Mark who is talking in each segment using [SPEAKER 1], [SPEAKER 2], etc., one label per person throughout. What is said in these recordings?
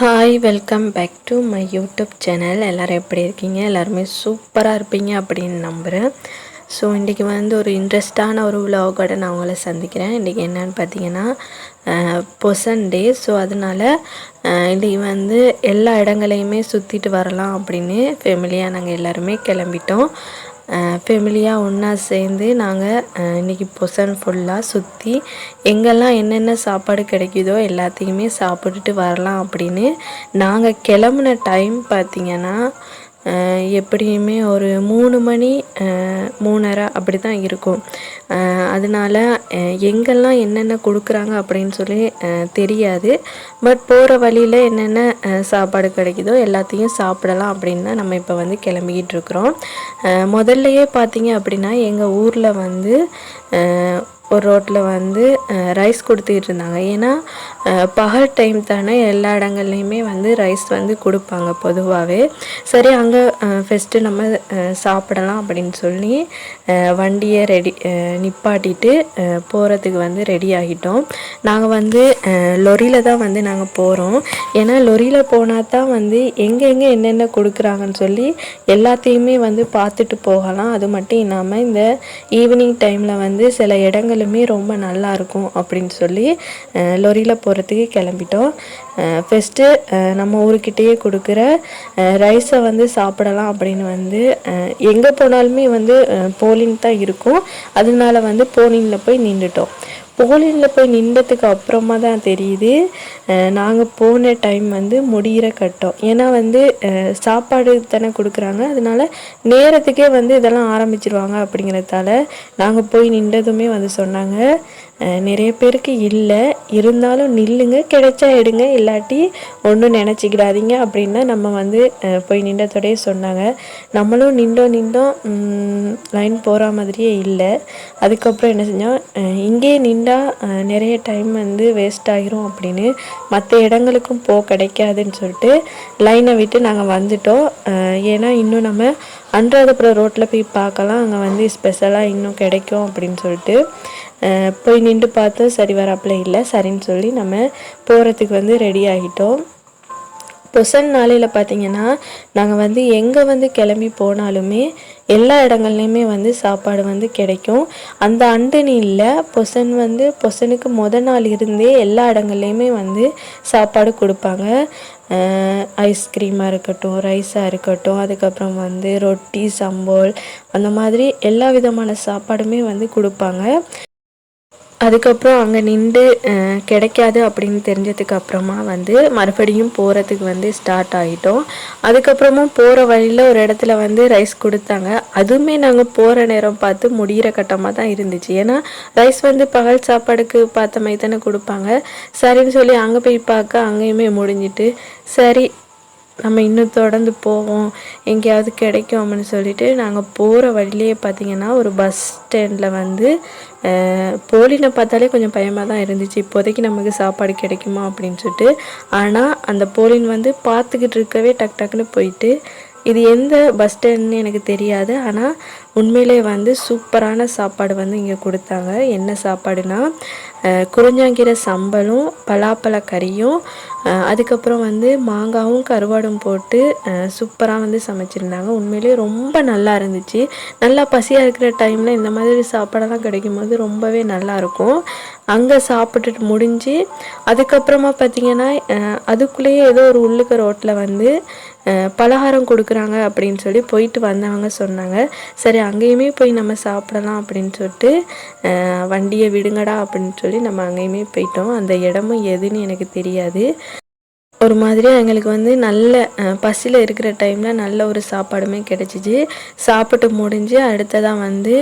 [SPEAKER 1] Hi welcome back to my YouTube channel. எல்லோரும் எப்படி இருக்கீங்க? எல்லாருமே சூப்பராக இருப்பீங்க அப்படின்னு நம்புகிறேன். ஸோ இன்றைக்கி வந்து ஒரு இன்ட்ரெஸ்டான ஒரு விலாகோட நான் உங்களை சந்திக்கிறேன். இன்றைக்கி என்னென்னு பார்த்தீங்கன்னா பொசன் டே. ஸோ அதனால் இன்றைக்கி வந்து எல்லா இடங்களையுமே சுற்றிட்டு வரலாம் அப்படின்னு ஃபேமிலியாக நாங்கள் எல்லாருமே கிளம்பிட்டோம். ஃபேமிலியாக ஒன்றா சேர்ந்து நாங்கள் இன்றைக்கி பொசன் ஃபுல்லாக சுற்றி எங்கெல்லாம் என்னென்ன சாப்பாடு கிடைக்குதோ எல்லாத்தையுமே சாப்பிட்டுட்டு வரலாம் அப்படின்னு நாங்கள் கிளம்புன டைம் பார்த்திங்கன்னா எப்படியுமே ஒரு 3 மணி 3:30 அப்படி தான் இருக்கும். அதனால் எங்கெல்லாம் என்னென்ன கொடுக்குறாங்க அப்படின்னு சொல்லி தெரியாது. பட் போகிற வழியில் என்னென்ன சாப்பாடு கிடைக்குதோ எல்லாத்தையும் சாப்பிடலாம் அப்படின்னு தான் நம்ம இப்போ வந்து கிளம்பிக்கிட்டு இருக்கிறோம். முதல்லையே பார்த்திங்க அப்படின்னா எங்கள் ஊரில் வந்து ஒரு ரோட்டில் வந்து ரைஸ் கொடுத்துக்கிட்டு இருந்தாங்க. ஏன்னா பகல் டைம் தானே, எல்லா இடங்கள்லையுமே வந்து ரைஸ் வந்து கொடுப்பாங்க பொதுவாகவே. சரி அங்கே ஃபஸ்ட்டு நம்ம சாப்பிடலாம் அப்படின்னு சொல்லி வண்டியை நிப்பாட்டிட்டு போகிறதுக்கு வந்து ரெடி ஆகிட்டோம். நாங்கள் வந்து லொரியில் தான் வந்து நாங்கள் போகிறோம். ஏன்னா லொரியில் போனால் தான் வந்து எங்கெங்கே என்னென்ன கொடுக்குறாங்கன்னு சொல்லி எல்லாத்தையுமே வந்து பார்த்துட்டு போகலாம். அது மட்டும் இல்லாமல் இந்த ஈவினிங் டைமில் வந்து சில இடங்களுமே ரொம்ப நல்லாயிருக்கும் அப்படின்னு சொல்லி லொரியில் போகிறதுக்கு கிளம்பிட்டோம். ஃபஸ்ட்டு நம்ம ஊருக்கிட்டேயே கொடுக்குற ரைஸை வந்து சாப்பிடலாம் அப்படின்னு வந்து எங்கே போனாலுமே வந்து போலிங் தான் இருக்கும். அதனால வந்து போலிங்கில் போய் நின்றுட்டோம். போலிங்கில் போய் நின்றதுக்கு அப்புறமா தான் தெரியுது நாங்கள் போன டைம் வந்து முடிகிற கட்டம். ஏன்னா வந்து சாப்பாடு தானே கொடுக்குறாங்க, அதனால நேரத்துக்கே வந்து இதெல்லாம் ஆரம்பிச்சிருவாங்க. அப்படிங்கிறதால நாங்கள் போய் நின்றதுமே வந்து சொன்னாங்க, நிறைய பேருக்கு இல்லை, இருந்தாலும் நில்லுங்க, கிடைச்சா எடுங்க, இல்லாட்டி ஒன்றும் நினச்சிக்கிடாதீங்க அப்படின்னு நம்ம வந்து போய் நின்றதோடையே சொன்னாங்க. நம்மளும் நின்றோம் லைன் போகிற மாதிரியே இல்லை. அதுக்கப்புறம் என்ன செஞ்சோம், இங்கே நின்றா நிறைய டைம் வந்து வேஸ்ட் ஆகிரும் அப்படின்னு மற்ற இடங்களுக்கும் கிடைக்காதுன்னு சொல்லிட்டு லைனை விட்டு நாங்கள் வந்துட்டோம். ஏன்னா இன்னும் நம்ம அன்றாதபுரம் ரோட்டில் போய் பார்க்கலாம், அங்கே வந்து ஸ்பெஷலாக இன்னும் கிடைக்கும் அப்படின்னு சொல்லிட்டு போய் நின்று பார்த்தோம். சரி வராப்பில் இல்லை. சரின்னு சொல்லி நம்ம போகிறதுக்கு வந்து ரெடி ஆகிட்டோம். பொசன் நாளையில் பார்த்திங்கன்னா நாங்கள் வந்து எங்கே வந்து கிளம்பி போனாலுமே எல்லா இடங்கள்லையுமே வந்து சாப்பாடு வந்து கிடைக்கும். அந்த அண்டனியில் பொசனுக்கு நாள் இருந்தே எல்லா இடங்கள்லையுமே வந்து சாப்பாடு கொடுப்பாங்க. ஐஸ்கிரீமாக இருக்கட்டும், ரைஸாக இருக்கட்டும், அதுக்கப்புறம் வந்து ரொட்டி, சம்போல், அந்த மாதிரி எல்லா விதமான சாப்பாடுமே வந்து கொடுப்பாங்க. அதுக்கப்புறம் அங்கே நின்று கிடைக்காது அப்படின்னு தெரிஞ்சதுக்கு அப்புறமா வந்து மறுபடியும் போகிறதுக்கு வந்து ஸ்டார்ட் ஆகிட்டோம். அதுக்கப்புறமும் போகிற வழியில் ஒரு இடத்துல வந்து ரைஸ் கொடுத்தாங்க. அதுவுமே நாங்கள் போகிற நேரம் பார்த்து முடிகிற கட்டமாக தான் இருந்துச்சு. ஏன்னா ரைஸ் வந்து பகல் சாப்பாடுக்கு பார்த்த மாதிரி தானே கொடுப்பாங்க. சரின்னு சொல்லி அங்கே போய் பார்க்க அங்கேயுமே முடிஞ்சிட்டு, சரி நம்ம இன்னும் தொடர்ந்து போவோம், எங்கேயாவது கிடைக்கும் அப்படின்னு சொல்லிட்டு நாங்கள் போகிற வழியிலே பார்த்திங்கன்னா ஒரு பஸ் ஸ்டாண்டில் வந்து போலினை பார்த்தாலே கொஞ்சம் பயமாக தான் இருந்துச்சு, இப்போதைக்கு நமக்கு சாப்பாடு கிடைக்குமா அப்படின்னு சொல்லிட்டு. ஆனால் அந்த போலின் வந்து பார்த்துக்கிட்டு இருக்கவே டக்குன்னு போயிட்டு, இது எந்த பஸ் ஸ்டாண்ட்னு எனக்கு தெரியாது, ஆனால் உண்மையிலே வந்து சூப்பரான சாப்பாடு வந்து இங்கே கொடுத்தாங்க. என்ன சாப்பாடுனா குறிஞ்சாங்கீரை சம்பலும் பலாப்பழ கறியும், அதுக்கப்புறம் வந்து மாங்காவும் கருவாடும் போட்டு சூப்பராக வந்து சமைச்சிருந்தாங்க. உண்மையிலே ரொம்ப நல்லா இருந்துச்சு. நல்லா பசியாக இருக்கிற டைமில் இந்த மாதிரி சாப்பாடெல்லாம் கிடைக்கும் போது ரொம்பவே நல்லாயிருக்கும். அங்கே சாப்பிட்டுட்டு முடிஞ்சு அதுக்கப்புறமா பார்த்திங்கன்னா அதுக்குள்ளேயே ஏதோ ஒரு உள்ளுக்க ரோட்டில் வந்து பலகாரம் கொடுக்குறாங்க அப்படின்னு சொல்லி போயிட்டு வந்தவங்க சொன்னாங்க. சரி அங்கேயுமே போய் நம்ம சாப்பிடலாம் அப்படின்னு சொல்லிட்டு வண்டியை விடுங்கடா அப்படின்னு சொல்லி நம்ம அங்கேயுமே போயிட்டோம். அந்த இடமும் எதுன்னு எனக்கு தெரியாது. ஒரு மாதிரியாக எங்களுக்கு வந்து நல்ல பசியில் இருக்கிற டைமில் நல்ல ஒரு சாப்பாடுமே கிடச்சிச்சு. சாப்பிட்டு முடிஞ்சு அடுத்ததாக வந்து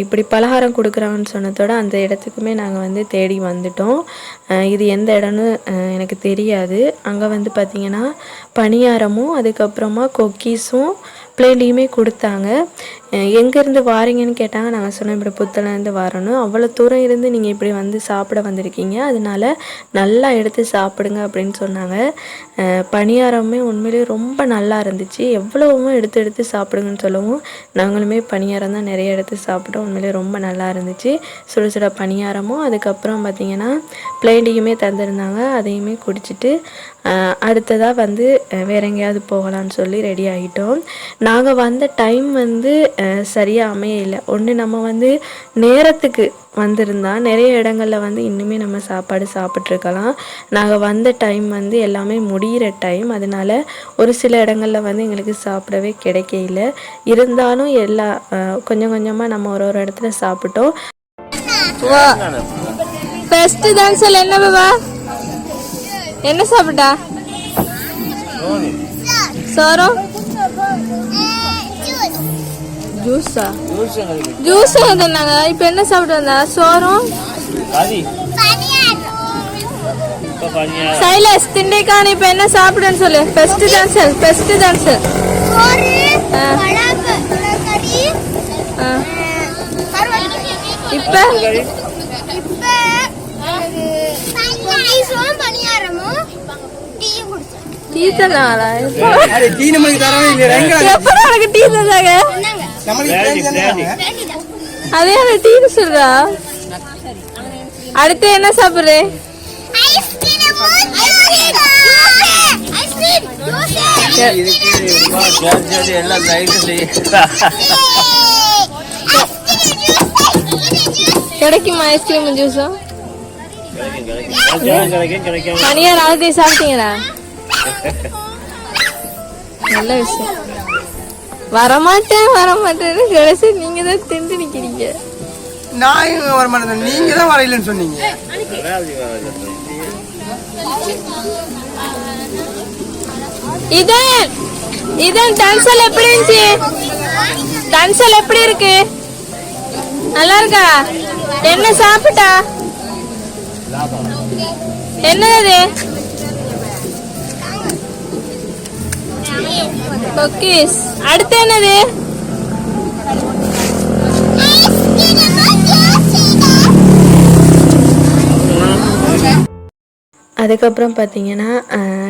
[SPEAKER 1] இப்படி பலகாரம் கொடுக்குறாங்கன்னு சொன்னதோட அந்த இடத்துக்குமே நாங்கள் வந்து தேடி வந்துட்டோம். இது எந்த இடம்னு எனக்கு தெரியாது. அங்கே வந்து பார்த்திங்கன்னா பணியாரமும் அதுக்கப்புறமா கொக்கீஸும் பிளேட்டையுமே கொடுத்தாங்க. எங்கேருந்து வாரீங்கன்னு கேட்டாங்க. நாங்கள் சொன்னோம் இப்படி புத்தலேருந்து வரணும், அவ்வளோ தூரம் இருந்து நீங்கள் இப்படி வந்து சாப்பிட வந்திருக்கீங்க, அதனால நல்லா எடுத்து சாப்பிடுங்க அப்படின்னு சொன்னாங்க. பணியாரமே உண்மையிலேயே ரொம்ப நல்லா இருந்துச்சு. எவ்வளோவும் எடுத்து எடுத்து சாப்பிடுங்கன்னு சொல்லவும் நாங்களுமே பணியாரம் தான் நிறைய எடுத்து சாப்பிட்டோம். உண்மையிலேயே ரொம்ப நல்லா இருந்துச்சு. சுட சுட பணியாரமும் அதுக்கப்புறம் பார்த்திங்கன்னா பிளேண்டிங்குமே தந்திருந்தாங்க. அதையுமே குடிச்சிட்டு அடுத்ததாக வந்து வேற எங்கேயாவது போகலான்னு சொல்லி ரெடி ஆகிட்டோம். நாங்கள் வந்த டைம் வந்து சரியாக அமையலை. ஒன்று நம்ம வந்து நேரத்துக்கு வந்திருந்தால் நிறைய இடங்களில் வந்து இன்னுமே நம்ம சாப்பாடு சாப்பிட்ருக்கலாம். நாங்கள் வந்த டைம் வந்து எல்லாமே முடிகிற டைம், அதனால் ஒரு சில இடங்களில் வந்து எங்களுக்கு சாப்பிடவே கிடைக்கல. இருந்தாலும் எல்லா கொஞ்சம் கொஞ்சமாக நம்ம ஒரு ஒரு இடத்துல சாப்பிட்டோம். ஃபர்ஸ்ட் தான் சொல்ல என்ன பாபா, என்ன சாப்பிட்டா? சோரம் ஜூஸா? ஜூஸ் தானாங்க. இப்போ என்ன சாப்பிட்டு வந்தா? சோறும் சைலஸ் திண்டைக்கான. இப்போ என்ன சாப்பிடுன்னு சொல்லு. ஃபர்ஸ்ட் தான் சார், ஃபர்ஸ்ட் தான் சார். இப்போ டீ தந்தாங்களா? டீ தந்தாங்க. அதே அந்த டீ சொல்றா. அடுத்து என்ன சாப்பிடுற? கிடைக்குமா ஐஸ்கிரீம் ஜூஸும்? பனியார் ஆகுது சாப்பிட்டீங்களா? நல்ல விஷயம். வரமாட்டேன் வரமாட்டேன்னு கடைசி நீங்க தான் திண்டு நிக்கிறீங்க.
[SPEAKER 2] நான் எங்க வரமாட்டேன், நீங்க தான் வரையிலன்னு சொன்னீங்க.
[SPEAKER 1] இதன் தன்சல் எப்படி இருந்துச்சு? தன்சல் எப்படி இருக்கு? நல்லா இருக்கா? என்ன சாப்பிட்டா? என்னது? குக்கீஸ். அடுத்து என்னது? அதுக்கப்புறம் பார்த்திங்கன்னா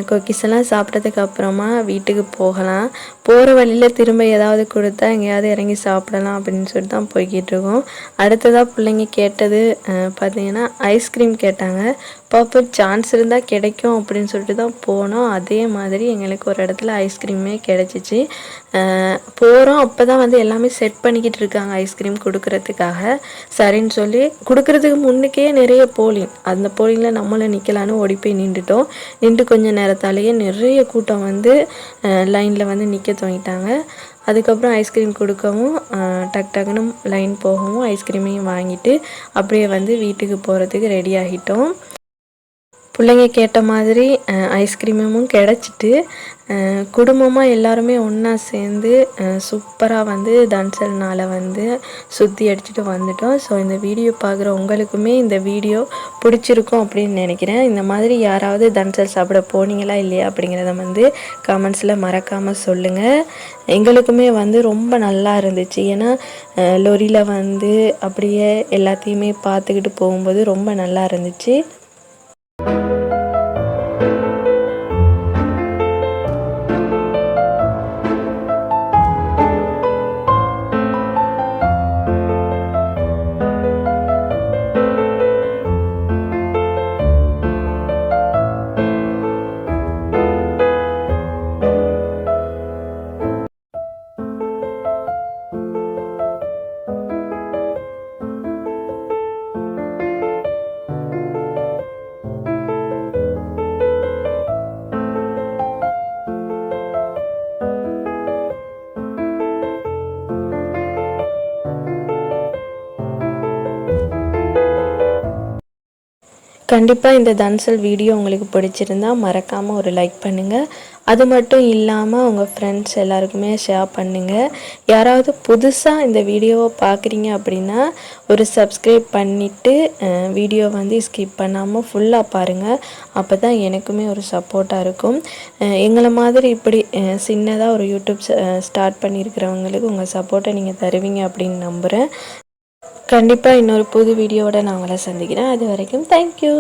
[SPEAKER 1] குக்கீஸ் எல்லாம் சாப்பிட்டதுக்கு அப்புறமா வீட்டுக்கு போகலாம். போகிற வழியில் திரும்ப ஏதாவது கொடுத்தா எங்கேயாவது இறங்கி சாப்பிடலாம் அப்படின்னு சொல்லிட்டு தான் போய்கிட்டு இருக்கோம். அடுத்ததாக பிள்ளைங்க கேட்டது பார்த்திங்கன்னா ஐஸ்கிரீம் கேட்டாங்க. பாப்பா சான்ஸ் இருந்தால் கிடைக்கும் அப்படின்னு சொல்லிட்டு தான் போனோம். அதே மாதிரி எங்களுக்கு ஒரு இடத்துல ஐஸ்கிரீமே கிடச்சிச்சு. போகிறோம், அப்போ தான் வந்து எல்லாமே செட் பண்ணிக்கிட்டு இருக்காங்க ஐஸ்கிரீம் கொடுக்கறதுக்காக. சரின்னு சொல்லி கொடுக்கறதுக்கு முன்னுக்கே நிறைய போலிங், அந்த போலிங்கில் நம்மளும் நிற்கலான்னு ஓடி போய் நின்றுட்டோம். நின்று கொஞ்சம் நேரத்தாலேயே நிறைய கூட்டம் வந்து லைனில் வந்து நிற்க துவங்கிட்டாங்க. அதுக்கப்புறம் ஐஸ்கிரீம் கொடுக்கவும் டக் டக்குன்னு லைன் போகவும் ஐஸ்கிரீமையும் வாங்கிட்டு அப்படியே வந்து வீட்டுக்கு போகிறதுக்கு ரெடி ஆகிட்டோம். பிள்ளைங்க கேட்ட மாதிரி ஐஸ்கிரீமும் கிடச்சிட்டு குடும்பமாக எல்லாருமே ஒன்றா சேர்ந்து சூப்பராக வந்து தன்சல்னால் வந்து சுற்றி அடிச்சுட்டு வந்துட்டோம். ஸோ இந்த வீடியோ பார்க்குற உங்களுக்குமே இந்த வீடியோ பிடிச்சிருக்கும் அப்படின்னு நினைக்கிறேன். இந்த மாதிரி யாராவது தன்சல் சாப்பிட போனீங்களா இல்லையா அப்படிங்கிறத வந்து கமெண்ட்ஸில் மறக்காமல் சொல்லுங்கள். எங்களுக்குமே வந்து ரொம்ப நல்லா இருந்துச்சு. ஏன்னா லொரியில் வந்து அப்படியே எல்லாத்தையுமே பார்த்துக்கிட்டு போகும்போது ரொம்ப நல்லா இருந்துச்சு. கண்டிப்பாக இந்த தன்சல் வீடியோ உங்களுக்கு பிடிச்சிருந்தா மறக்காமல் ஒரு லைக் பண்ணுங்கள். அது மட்டும் இல்லாமல் உங்கள் ஃப்ரெண்ட்ஸ் எல்லாருக்குமே ஷேர் பண்ணுங்கள். யாராவது புதுசாக இந்த வீடியோவை பார்க்குறீங்க அப்படின்னா ஒரு சப்ஸ்கிரைப் பண்ணிவிட்டு வீடியோ வந்து ஸ்கிப் பண்ணாமல் ஃபுல்லாக பாருங்கள். அப்போ தான் எனக்குமே ஒரு சப்போர்ட்டாக இருக்கும். எங்களை மாதிரி இப்படி சின்னதாக ஒரு யூடியூப் ஸ்டார்ட் பண்ணியிருக்கிறவங்களுக்கு உங்கள் சப்போர்ட்டை நீங்கள் தருவீங்க அப்படின்னு நம்புகிறேன். கண்டிப்பாக இன்னொரு புது வீடியோவோட நான் உங்களை சந்திக்கிறேன். அது வரைக்கும் தேங்க்யூ.